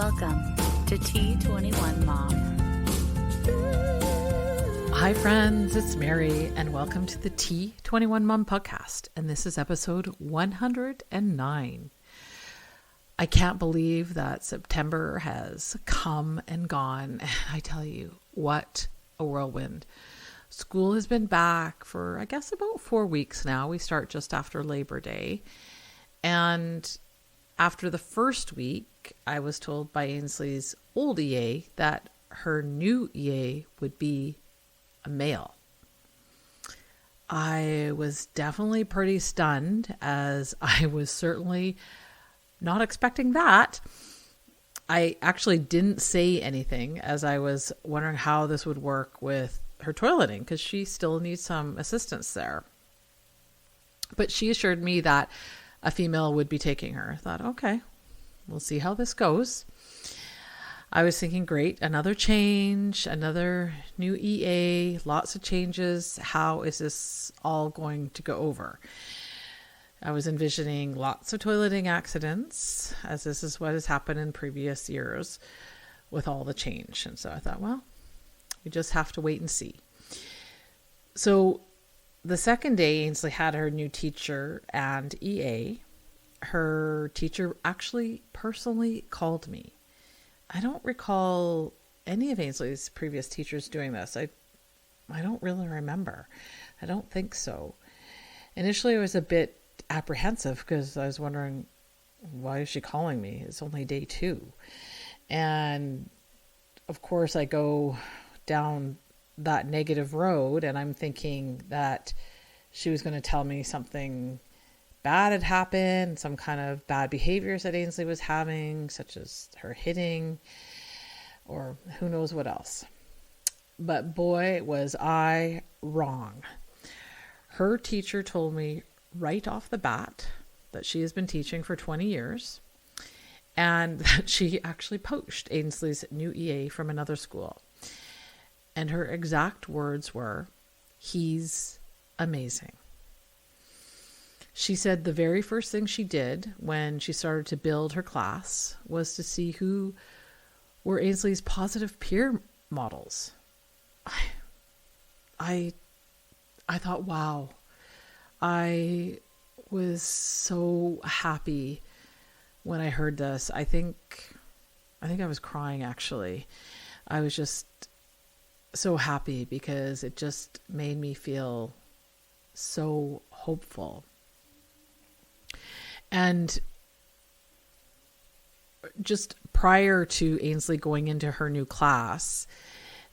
Welcome to T21Mom. Hi friends, it's Mary and welcome to the T21Mom podcast, and this is episode 109. I can't believe that September has come and gone, and I tell you, what a whirlwind. School has been back for, I guess, about 4 weeks now. We start just after Labor Day, and after the first week, I was told by Ainsley's old EA that her new EA would be a male. I was definitely pretty stunned, as I was certainly not expecting that. I actually didn't say anything, as I was wondering how this would work with her toileting, because she still needs some assistance there. But she assured me that a female would be taking her. I thought, okay, we'll see how this goes. I was thinking, great, another change, another new EA, lots of changes. How is this all going to go over? I was envisioning lots of toileting accidents, as this is what has happened in previous years with all the change. And so I thought, well, we just have to wait and see. So the second day, Ainsley had her new teacher and EA. Her teacher actually personally called me. I don't recall any of Ainsley's previous teachers doing this. I don't really remember. I don't think so. Initially, I was a bit apprehensive because I was wondering, why is she calling me? It's only day 2. And of course, I go down that negative road, and I'm thinking that she was going to tell me something bad had happened, some kind of bad behaviors that Ainsley was having, such as her hitting or who knows what else. But boy, was I wrong. Her teacher told me right off the bat that she has been teaching for 20 years and that she actually poached Ainsley's new EA from another school. And her exact words were, "He's amazing." She said the very first thing she did when she started to build her class was to see who were Ainsley's positive peer models. I thought, wow. I was so happy when I heard this. I think I was crying, actually. I was just so happy because it just made me feel so hopeful. And just prior to Ainsley going into her new class,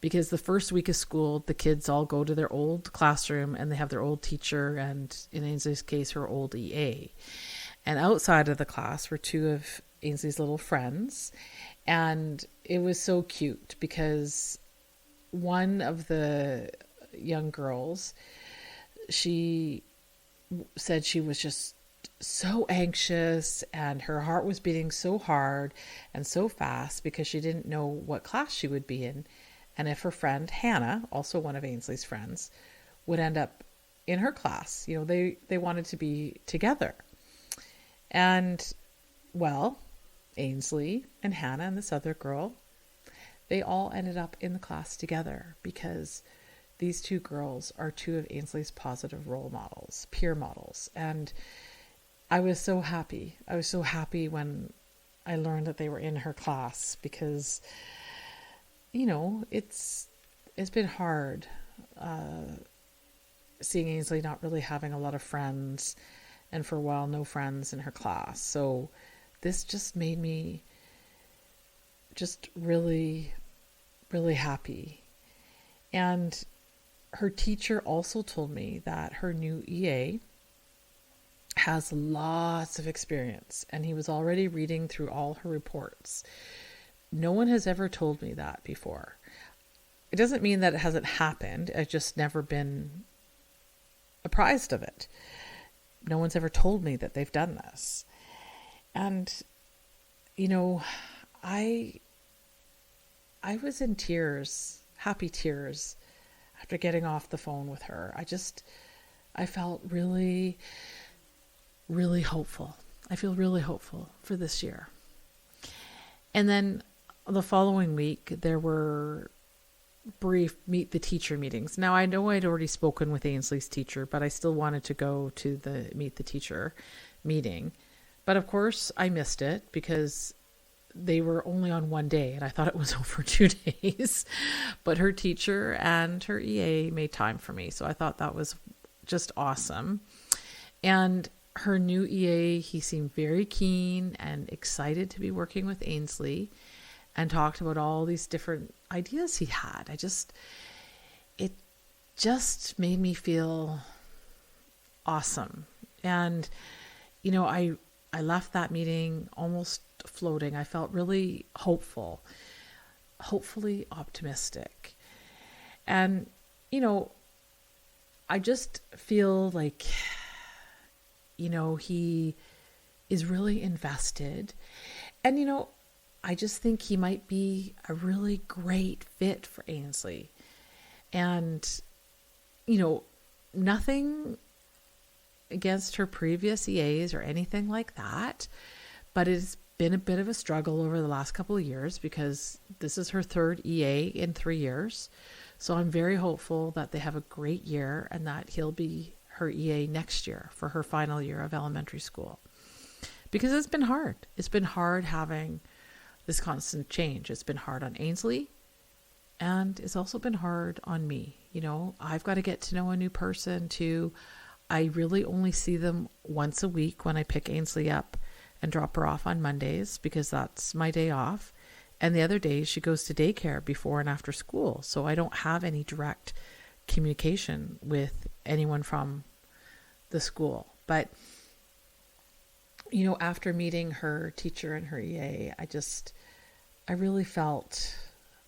because the first week of school, the kids all go to their old classroom and they have their old teacher, and in Ainsley's case, her old EA. And outside of the class were 2 of Ainsley's little friends. And it was so cute because one of the young girls, she said she was just so anxious and her heart was beating so hard and so fast because she didn't know what class she would be in, and if her friend Hannah, also one of Ainsley's friends, would end up in her class. You know, they wanted to be together. And well, Ainsley and Hannah and this other girl, they all ended up in the class together because these 2 girls are 2 of Ainsley's positive role models, peer models. And I was so happy. I was so happy when I learned that they were in her class because, you know, it's been hard seeing Ainsley not really having a lot of friends, and for a while no friends in her class. So this just made me just really, really happy. And her teacher also told me that her new EA has lots of experience, and he was already reading through all her reports. No one has ever told me that before. It doesn't mean that it hasn't happened. I've just never been apprised of it. No one's ever told me that they've done this. And, you know, I was in tears, happy tears, after getting off the phone with her. I felt really, really hopeful. I feel really hopeful for this year. And then the following week, there were brief meet the teacher meetings. Now, I know I'd already spoken with Ainsley's teacher, but I still wanted to go to the meet the teacher meeting. But of course, I missed it because they were only on one day and I thought it was over 2 days. But her teacher and her EA made time for me. So I thought that was just awesome. And her new EA, he seemed very keen and excited to be working with Ainsley, and talked about all these different ideas he had. It just made me feel awesome. And, I left that meeting almost floating. I felt really hopeful, hopefully optimistic. And, I just feel like, he is really invested. And, I just think he might be a really great fit for Ainsley. And, nothing against her previous EAs or anything like that, but it's been a bit of a struggle over the last couple of years because this is her 3rd EA in 3 years. So I'm very hopeful that they have a great year and that he'll be her EA next year for her final year of elementary school. Because it's been hard. It's been hard having this constant change. It's been hard on Ainsley, and it's also been hard on me. I've got to get to know a new person too. I really only see them once a week when I pick Ainsley up and drop her off on Mondays because that's my day off. And the other days she goes to daycare before and after school. So I don't have any direct communication with anyone from the school. But after meeting her teacher and her EA, I really felt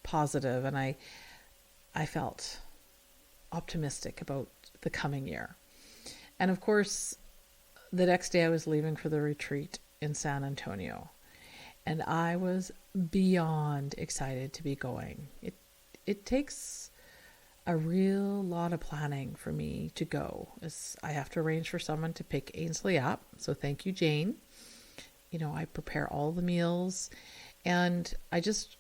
positive, and I felt optimistic about the coming year. And of course, the next day I was leaving for the retreat in San Antonio, and I was beyond excited to be going. It takes a real lot of planning for me to go. I have to arrange for someone to pick Ainsley up. So thank you, Jane. I prepare all the meals, and I just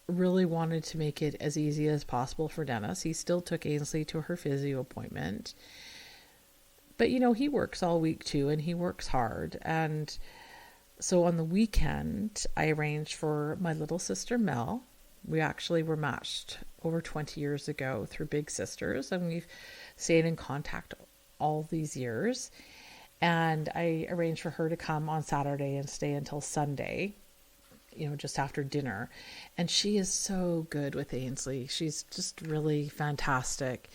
really wanted to make it as easy as possible for Dennis. He still took Ainsley to her physio appointment. But, he works all week too, and he works hard. And so on the weekend, I arranged for my little sister, Mel. We actually were matched over 20 years ago through Big Sisters, and we've stayed in contact all these years. And I arranged for her to come on Saturday and stay until Sunday, just after dinner. And she is so good with Ainsley. She's just really fantastic.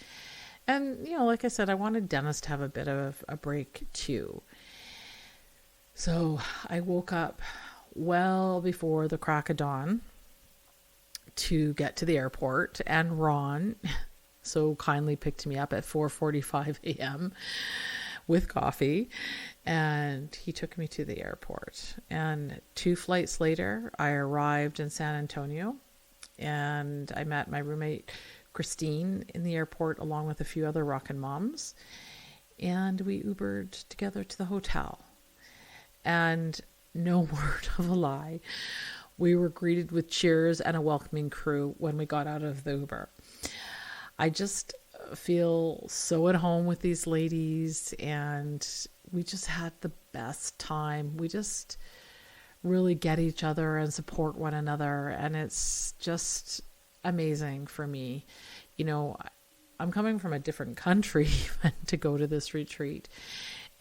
And, like I said, I wanted Dennis to have a bit of a break too. So I woke up well before the crack of dawn to get to the airport, and Ron so kindly picked me up at 4:45 a.m. with coffee, and he took me to the airport. And 2 flights later, I arrived in San Antonio, and I met my roommate Christine in the airport along with a few other rockin' moms, and we Ubered together to the hotel. And no word of a lie, we were greeted with cheers and a welcoming crew when we got out of the Uber. I just feel so at home with these ladies, and we just had the best time. We just really get each other and support one another, and it's just amazing for me. I'm coming from a different country to go to this retreat,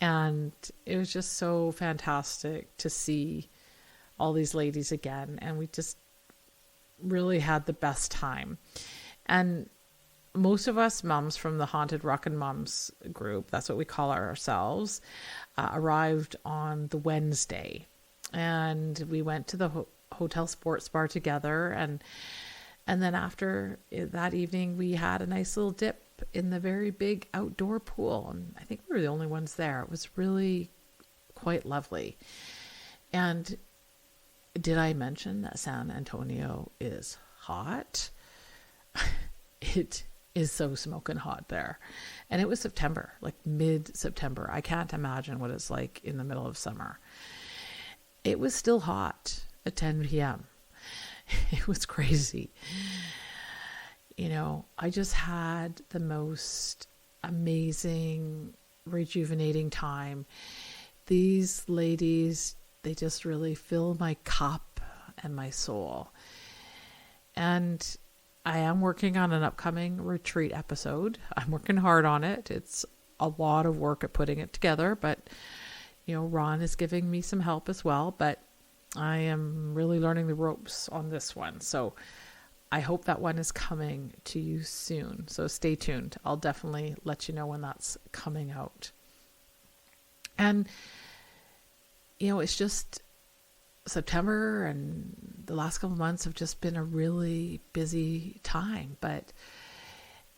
and it was just so fantastic to see all these ladies again, and we just really had the best time. And most of us moms from the Haunted Rockin' Moms group, that's what we call ourselves, arrived on the Wednesday, and we went to the hotel sports bar together, and then after that evening we had a nice little dip in the very big outdoor pool, and I think we were the only ones there. It was really quite lovely. And did I mention that San Antonio is hot? It is so smoking hot there. And it was September, like mid-September. I can't imagine what it's like in the middle of summer. It was still hot at 10 p.m. It was crazy. I just had the most amazing, rejuvenating time. These ladies, they just really fill my cup and my soul. And I am working on an upcoming retreat episode. I'm working hard on it. It's a lot of work at putting it together, but Ron is giving me some help as well, but I am really learning the ropes on this one. So I hope that one is coming to you soon. So stay tuned. I'll definitely let you know when that's coming out. And, it's just September, and the last couple of months have just been a really busy time, but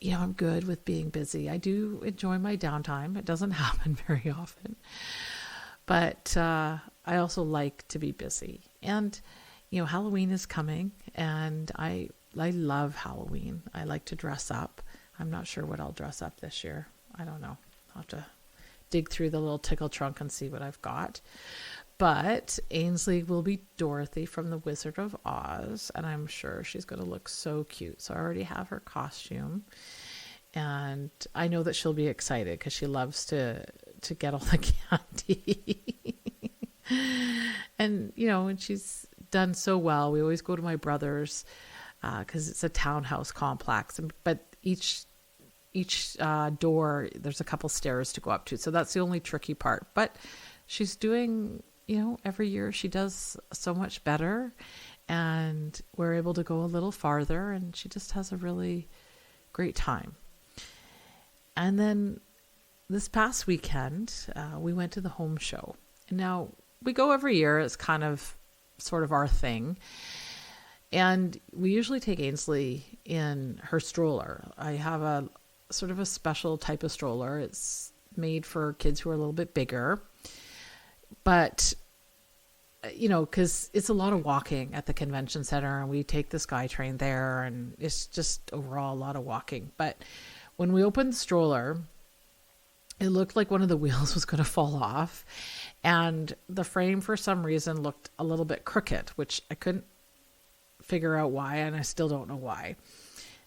I'm good with being busy. I do enjoy my downtime. It doesn't happen very often, but I also like to be busy. And Halloween is coming, and I love Halloween. I like to dress up. I'm not sure what I'll dress up this year. I don't know. I'll have to dig through the little tickle trunk and see what I've got. But Ainsley will be Dorothy from The Wizard of Oz, and I'm sure she's going to look so cute. So I already have her costume, and I know that she'll be excited because she loves to get all the candy. And and she's done so well. We always go to my brother's because it's a townhouse complex, but each door there's a couple stairs to go up to, so that's the only tricky part. But she's doing, every year she does so much better, and we're able to go a little farther, and she just has a really great time. And then this past weekend, we went to the home show. And now we go every year. It's kind of sort of our thing. And we usually take Ainsley in her stroller. I have a sort of a special type of stroller. It's made for kids who are a little bit bigger. But, because it's a lot of walking at the convention center, and we take the SkyTrain there, and it's just overall a lot of walking. But when we opened the stroller, it looked like one of the wheels was going to fall off. And the frame, for some reason, looked a little bit crooked, which I couldn't figure out why, and I still don't know why.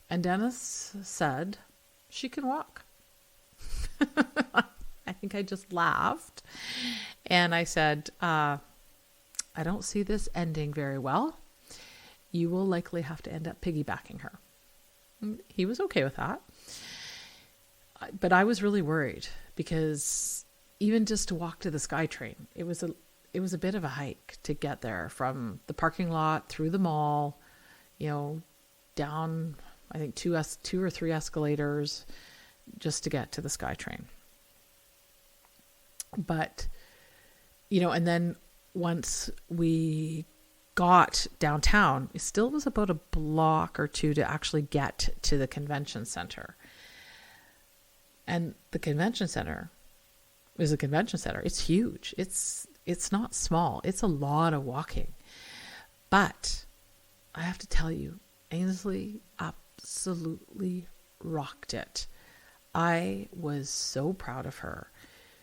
And Dennis said, she can walk. I think I just laughed. And I said, I don't see this ending very well. You will likely have to end up piggybacking her. And he was okay with that. But I was really worried, because even just to walk to the SkyTrain, it was a bit of a hike to get there from the parking lot through the mall, down, I think two or three escalators just to get to the SkyTrain. But, and then once we got downtown, it still was about a block or two to actually get to the convention center. And the convention center is a convention center. It's huge. It's not small. It's a lot of walking. But I have to tell you, Ainsley absolutely rocked it. I was so proud of her.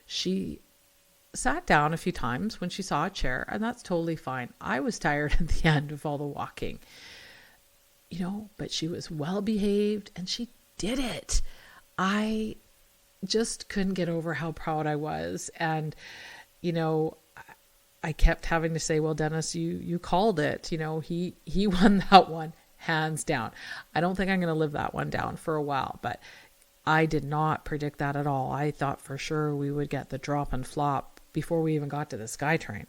She sat down a few times when she saw a chair, and that's totally fine. I was tired at the end of all the walking, but she was well behaved, and she did it. I just couldn't get over how proud I was. And, I kept having to say, well, Dennis, you called it. He won that one hands down. I don't think I'm going to live that one down for a while, but I did not predict that at all. I thought for sure we would get the drop and flop before we even got to the SkyTrain.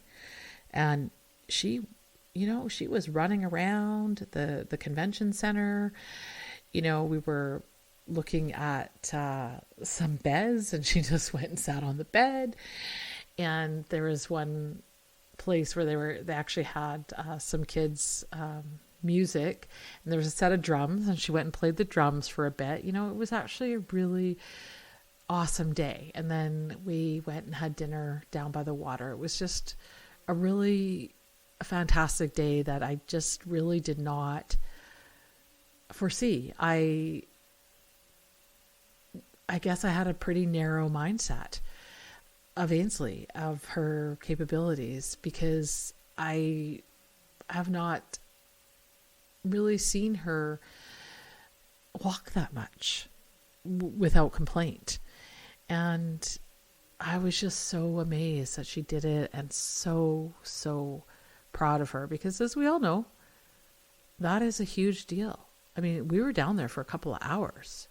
And she was running around the convention center. We were looking at some beds, and she just went and sat on the bed. And there was one place where they actually had some kids music, and there was a set of drums, and she went and played the drums for a bit. It was actually a really awesome day. And then we went and had dinner down by the water. It was just a really fantastic day that I just really did not foresee. I guess I had a pretty narrow mindset of Ainsley, of her capabilities, because I have not really seen her walk that much without complaint. And I was just so amazed that she did it, and so proud of her, because as we all know, that is a huge deal. I mean, we were down there for a couple of hours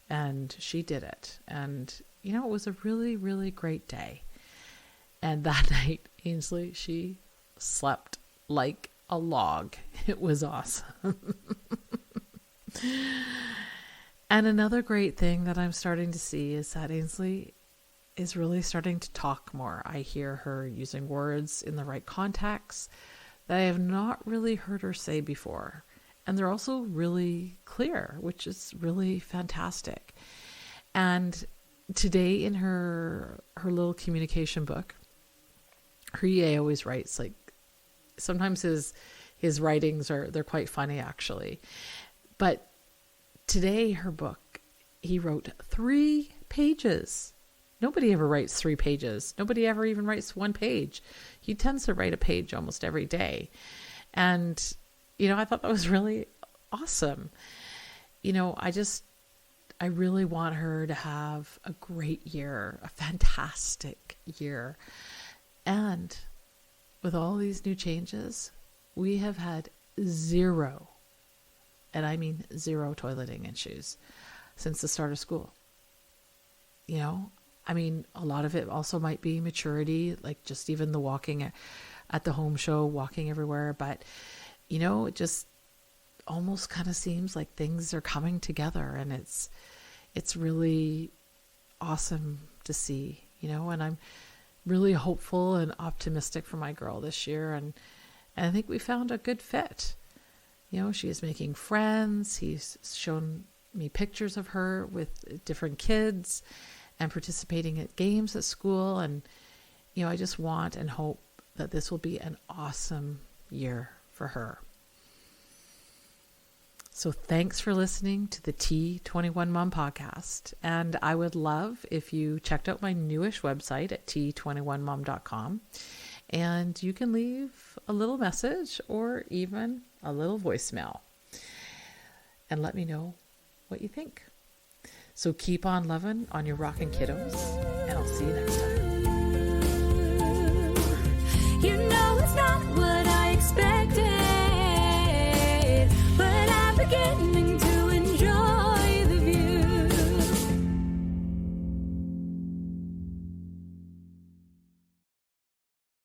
and she did it. And, you know, it was a really, really great day. And that night, Ainsley, she slept like a log. It was awesome. And another great thing that I'm starting to see is that Ainsley is really starting to talk more. I hear her using words in the right context that I have not really heard her say before. And they're also really clear, which is really fantastic. And today in her little communication book, her EA always writes, like, sometimes his writings they're quite funny actually. But today, her book, he wrote 3 pages. Nobody ever writes 3 pages. Nobody ever even writes 1 page. He tends to write a page almost every day. And, you know, I thought that was really awesome. You know, I really want her to have a great year, a fantastic year. And with all these new changes, we have had 0, and I mean 0 toileting issues since the start of school. You know, I mean, a lot of it also might be maturity, like just even the walking at the home show, walking everywhere. But, you know, it just almost kind of seems like things are coming together, and it's really awesome to see, you know, and I'm really hopeful and optimistic for my girl this year. And I think we found a good fit. You know, she is making friends. He's shown me pictures of her with different kids and participating at games at school. And, you know, I just want and hope that this will be an awesome year for her. So thanks for listening to the T21Mom podcast. And I would love if you checked out my newish website at T21Mom.com. And you can leave a little message or even a little voicemail and let me know what you think. So keep on loving on your rockin' kiddos, and I'll see you next time.